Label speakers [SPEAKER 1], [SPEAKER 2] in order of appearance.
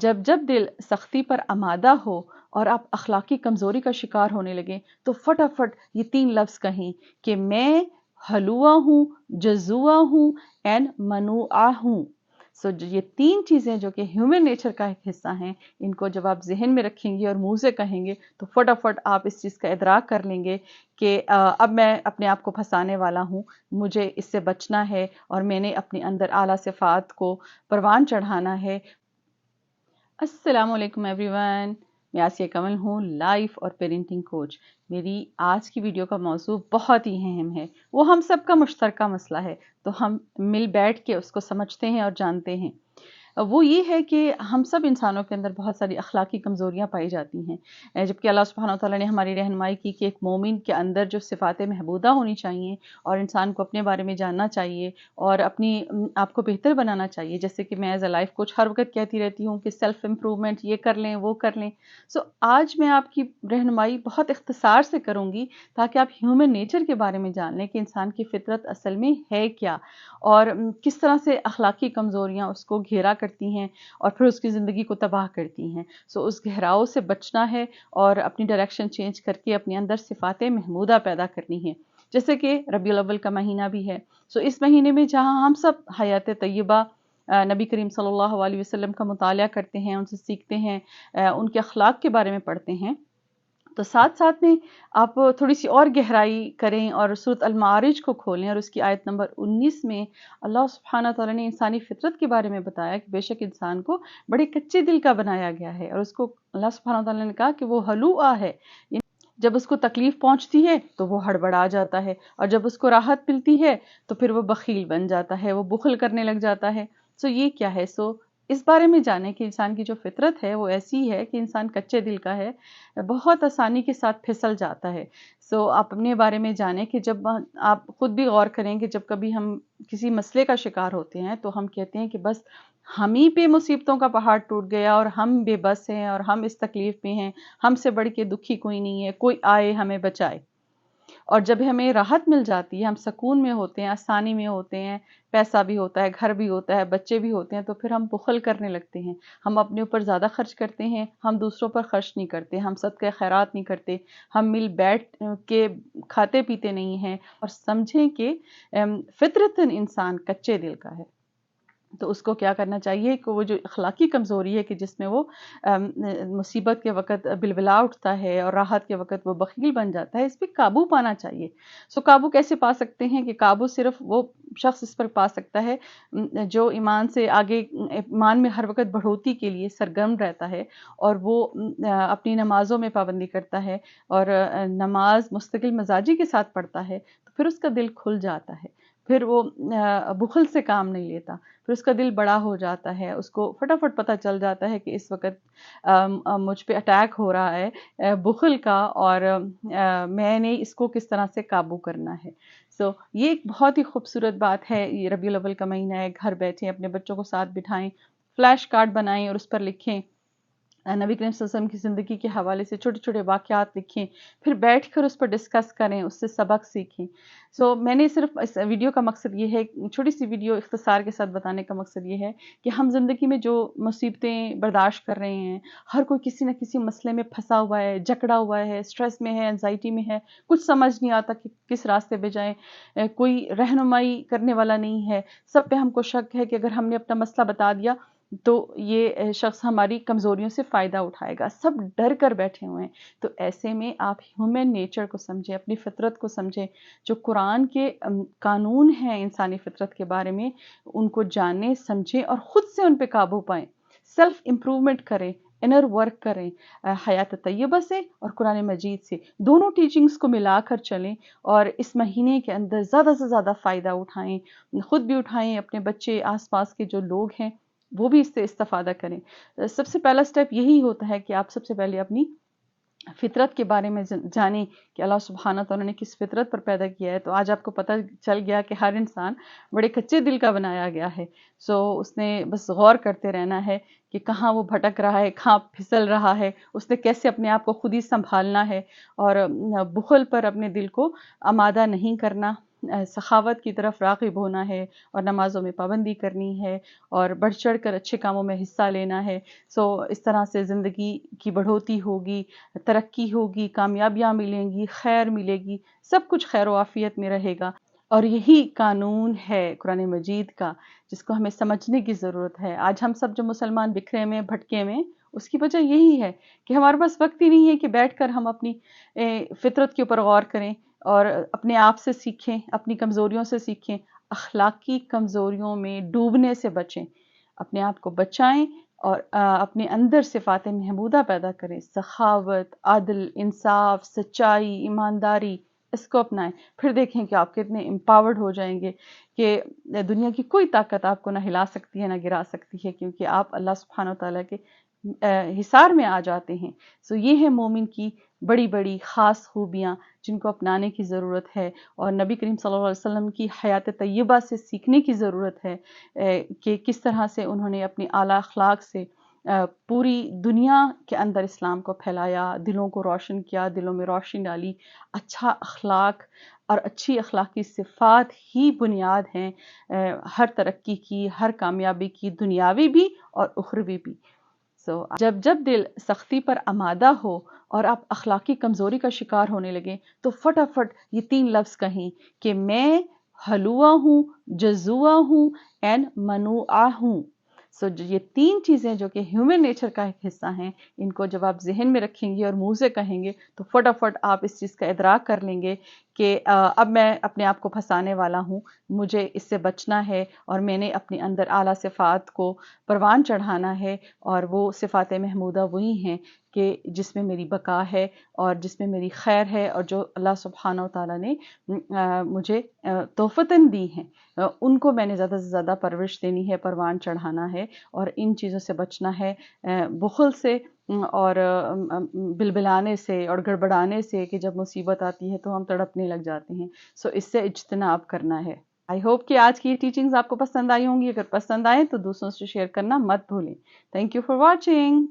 [SPEAKER 1] جب جب دل سختی پر آمادہ ہو اور آپ اخلاقی کمزوری کا شکار ہونے لگیں تو فٹافٹ یہ 3 لفظ کہیں کہ میں حلوہ ہوں، جزوہ ہوں اینڈ منوعہ ہوں۔ یہ 3 چیزیں جو کہ ہیومن نیچر کا ایک حصہ ہیں، ان کو جب آپ ذہن میں رکھیں گے اور منہ سے کہیں گے تو فٹافٹ آپ اس چیز کا ادراک کر لیں گے کہ اب میں اپنے آپ کو پھنسانے والا ہوں، مجھے اس سے بچنا ہے اور میں نے اپنے اندر اعلیٰ صفات کو پروان چڑھانا ہے۔ السلام علیکم ایوری ون، میں آسیہ کمل ہوں، لائف اور پیرنٹنگ کوچ۔ میری آج کی ویڈیو کا موضوع بہت ہی اہم ہے، وہ ہم سب کا مشترکہ مسئلہ ہے، تو ہم مل بیٹھ کے اس کو سمجھتے ہیں اور جانتے ہیں۔ وہ یہ ہے کہ ہم سب انسانوں کے اندر بہت ساری اخلاقی کمزوریاں پائی جاتی ہیں، جبکہ اللہ سبحانہ وتعالیٰ نے ہماری رہنمائی کی کہ ایک مومن کے اندر جو صفات محمودہ ہونی چاہیے اور انسان کو اپنے بارے میں جاننا چاہیے اور اپنی آپ کو بہتر بنانا چاہیے، جیسے کہ میں ایز اے لائف کوچ ہر وقت کہتی رہتی ہوں کہ سیلف امپرومنٹ یہ کر لیں وہ کر لیں۔ آج میں آپ کی رہنمائی بہت اختصار سے کروں گی تاکہ آپ ہیومن نیچر کے بارے میں جان لیں کہ انسان کی فطرت اصل میں ہے کیا اور کس طرح سے اخلاقی کمزوریاں اس کو گھیرا کرتی ہیں اور پھر اس کی زندگی کو تباہ کرتی ہیں۔ اس گہراؤ سے بچنا ہے اور اپنی ڈائریکشن چینج کر کے اپنے اندر صفات محمودہ پیدا کرنی ہے، جیسے کہ ربیع الاول کا مہینہ بھی ہے۔ اس مہینے میں جہاں ہم سب حیات طیبہ نبی کریم صلی اللہ علیہ وسلم کا مطالعہ کرتے ہیں، ان سے سیکھتے ہیں، ان کے اخلاق کے بارے میں پڑھتے ہیں، تو ساتھ ساتھ میں آپ تھوڑی سی اور گہرائی کریں اور سورۃ المعارج کو کھولیں اور اس کی آیت نمبر 19 میں اللہ سبحانہ تعالیٰ نے انسانی فطرت کے بارے میں بتایا کہ بے شک انسان کو بڑے کچے دل کا بنایا گیا ہے، اور اس کو اللہ سبحانہ تعالیٰ نے کہا کہ وہ حلوہ ہے، جب اس کو تکلیف پہنچتی ہے تو وہ ہڑبڑا جاتا ہے، اور جب اس کو راحت ملتی ہے تو پھر وہ بخیل بن جاتا ہے، وہ بخل کرنے لگ جاتا ہے۔ یہ کیا ہے؟ اس بارے میں جانیں کہ انسان کی جو فطرت ہے وہ ایسی ہے کہ انسان کچے دل کا ہے، بہت آسانی کے ساتھ پھسل جاتا ہے۔ آپ اپنے بارے میں جانیں کہ جب آپ خود بھی غور کریں کہ جب کبھی ہم کسی مسئلے کا شکار ہوتے ہیں تو ہم کہتے ہیں کہ بس ہم ہی پہ مصیبتوں کا پہاڑ ٹوٹ گیا اور ہم بے بس ہیں اور ہم اس تکلیف میں ہیں، ہم سے بڑھ کے دکھی کوئی نہیں ہے، کوئی آئے ہمیں بچائے۔ اور جب ہمیں راحت مل جاتی ہے، ہم سکون میں ہوتے ہیں، آسانی میں ہوتے ہیں، پیسہ بھی ہوتا ہے، گھر بھی ہوتا ہے، بچے بھی ہوتے ہیں، تو پھر ہم بخل کرنے لگتے ہیں، ہم اپنے اوپر زیادہ خرچ کرتے ہیں، ہم دوسروں پر خرچ نہیں کرتے، ہم صدقہ خیرات نہیں کرتے، ہم مل بیٹھ کے کھاتے پیتے نہیں ہیں، اور سمجھیں کہ فطرتاً انسان کچے دل کا ہے۔ تو اس کو کیا کرنا چاہیے کہ وہ جو اخلاقی کمزوری ہے کہ جس میں وہ مصیبت کے وقت بلبلا اٹھتا ہے اور راحت کے وقت وہ بخیل بن جاتا ہے، اس پہ قابو پانا چاہیے۔ قابو کیسے پا سکتے ہیں؟ کہ قابو صرف وہ شخص اس پر پا سکتا ہے جو ایمان سے آگے، ایمان میں ہر وقت بڑھوتی کے لیے سرگرم رہتا ہے، اور وہ اپنی نمازوں میں پابندی کرتا ہے اور نماز مستقل مزاجی کے ساتھ پڑھتا ہے، تو پھر اس کا دل کھل جاتا ہے، پھر وہ بخل سے کام نہیں لیتا، پھر اس کا دل بڑا ہو جاتا ہے، اس کو فٹافٹ پتہ چل جاتا ہے کہ اس وقت مجھ پہ اٹیک ہو رہا ہے بخل کا، اور میں نے اس کو کس طرح سے قابو کرنا ہے۔ یہ ایک بہت ہی خوبصورت بات ہے، یہ ربیع الاول کا مہینہ ہے، گھر بیٹھیں، اپنے بچوں کو ساتھ بٹھائیں، فلیش کارڈ بنائیں اور اس پر لکھیں، نبی کریم صلی اللہ علیہ وسلم کی زندگی کے حوالے سے چھوٹے چھوٹے واقعات لکھیں، پھر بیٹھ کر اس پر ڈسکس کریں، اس سے سبق سیکھیں۔ میں نے صرف اس ویڈیو کا مقصد یہ ہے، چھوٹی سی ویڈیو اختصار کے ساتھ بتانے کا مقصد یہ ہے کہ ہم زندگی میں جو مصیبتیں برداشت کر رہے ہیں، ہر کوئی کسی نہ کسی مسئلے میں پھنسا ہوا ہے، جکڑا ہوا ہے، اسٹریس میں ہے، انزائٹی میں ہے، کچھ سمجھ نہیں آتا کہ کس راستے پہ جائیں، کوئی رہنمائی کرنے والا نہیں ہے، سب پہ ہم کو شک ہے کہ اگر ہم نے اپنا مسئلہ بتا دیا تو یہ شخص ہماری کمزوریوں سے فائدہ اٹھائے گا، سب ڈر کر بیٹھے ہوئے ہیں۔ تو ایسے میں آپ ہیومن نیچر کو سمجھیں، اپنی فطرت کو سمجھیں، جو قرآن کے قانون ہیں انسانی فطرت کے بارے میں، ان کو جانیں، سمجھیں اور خود سے ان پہ قابو پائیں، سیلف امپرومنٹ کریں، انر ورک کریں، حیات طیبہ سے اور قرآن مجید سے، دونوں ٹیچنگز کو ملا کر چلیں، اور اس مہینے کے اندر زیادہ سے زیادہ فائدہ اٹھائیں، خود بھی اٹھائیں، اپنے بچے، آس پاس کے جو لوگ ہیں وہ بھی اس سے استفادہ کریں۔ سب سے پہلا سٹیپ یہی ہوتا ہے کہ آپ سب سے پہلے اپنی فطرت کے بارے میں جانیں کہ اللہ سبحانہ تعالیٰ نے کس فطرت پر پیدا کیا ہے۔ تو آج آپ کو پتہ چل گیا کہ ہر انسان بڑے کچے دل کا بنایا گیا ہے، اس نے بس غور کرتے رہنا ہے کہ کہاں وہ بھٹک رہا ہے، کہاں پھسل رہا ہے، اس نے کیسے اپنے آپ کو خود ہی سنبھالنا ہے، اور بخل پر اپنے دل کو آمادہ نہیں کرنا، سخاوت کی طرف راغب ہونا ہے اور نمازوں میں پابندی کرنی ہے اور بڑھ چڑھ کر اچھے کاموں میں حصہ لینا ہے. اس طرح سے زندگی کی بڑھوتی ہوگی، ترقی ہوگی، کامیابیاں ملیں گی، خیر ملے گی، سب کچھ خیر و عافیت میں رہے گا. اور یہی قانون ہے قرآن مجید کا جس کو ہمیں سمجھنے کی ضرورت ہے. آج ہم سب جو مسلمان بکھرے میں بھٹکے میں، اس کی وجہ یہی ہے کہ ہمارے پاس وقت ہی نہیں ہے کہ بیٹھ کر ہم اپنی فطرت کے اوپر غور کریں اور اپنے آپ سے سیکھیں، اپنی کمزوریوں سے سیکھیں، اخلاقی کمزوریوں میں ڈوبنے سے بچیں، اپنے آپ کو بچائیں اور اپنے اندر صفات محمودہ پیدا کریں، سخاوت، عدل، انصاف، سچائی، ایمانداری، اس کو اپنائیں. پھر دیکھیں کہ آپ کتنے امپاورڈ ہو جائیں گے کہ دنیا کی کوئی طاقت آپ کو نہ ہلا سکتی ہے نہ گرا سکتی ہے، کیونکہ آپ اللہ سبحانہ وتعالیٰ کے حصار میں آ جاتے ہیں. یہ ہے مومن کی بڑی بڑی خاص خوبیاں جن کو اپنانے کی ضرورت ہے اور نبی کریم صلی اللہ علیہ وسلم کی حیات طیبہ سے سیکھنے کی ضرورت ہے کہ کس طرح سے انہوں نے اپنی اعلیٰ اخلاق سے پوری دنیا کے اندر اسلام کو پھیلایا، دلوں کو روشن کیا، دلوں میں روشنی ڈالی. اچھا اخلاق اور اچھی اخلاقی صفات ہی بنیاد ہیں ہر ترقی کی، ہر کامیابی کی، دنیاوی بھی اور اخروی بھی. جب دل سختی پر آمادہ ہو اور آپ اخلاقی کمزوری کا شکار ہونے لگیں تو فٹافٹ یہ 3 لفظ کہیں کہ میں حلوہ ہوں، جزوہ ہوں اینڈ منوعہ ہوں. یہ 3 چیزیں جو کہ ہیومن نیچر کا ایک حصہ ہیں، ان کو جب آپ ذہن میں رکھیں گے اور منہ سے کہیں گے تو فٹافٹ آپ اس چیز کا ادراک کر لیں گے کہ اب میں اپنے آپ کو پھنسانے والا ہوں، مجھے اس سے بچنا ہے اور میں نے اپنے اندر اعلیٰ صفات کو پروان چڑھانا ہے. اور وہ صفات محمودہ وہی ہیں کہ جس میں میری بقا ہے اور جس میں میری خیر ہے اور جو اللہ سبحانہ وتعالیٰ نے مجھے تحفتاً دی ہیں، ان کو میں نے زیادہ سے زیادہ پرورش دینی ہے، پروان چڑھانا ہے اور ان چیزوں سے بچنا ہے، بخل سے اور بلبلانے سے اور گڑبڑانے سے کہ جب مصیبت آتی ہے تو ہم تڑپنے لگ جاتے ہیں. اس سے اجتناب کرنا ہے. آئی ہوپ کہ آج کی یہ ٹیچنگز آپ کو پسند آئی ہوں گی. اگر پسند آئیں تو دوسروں سے شیئر کرنا مت بھولیں. Thank you for watching.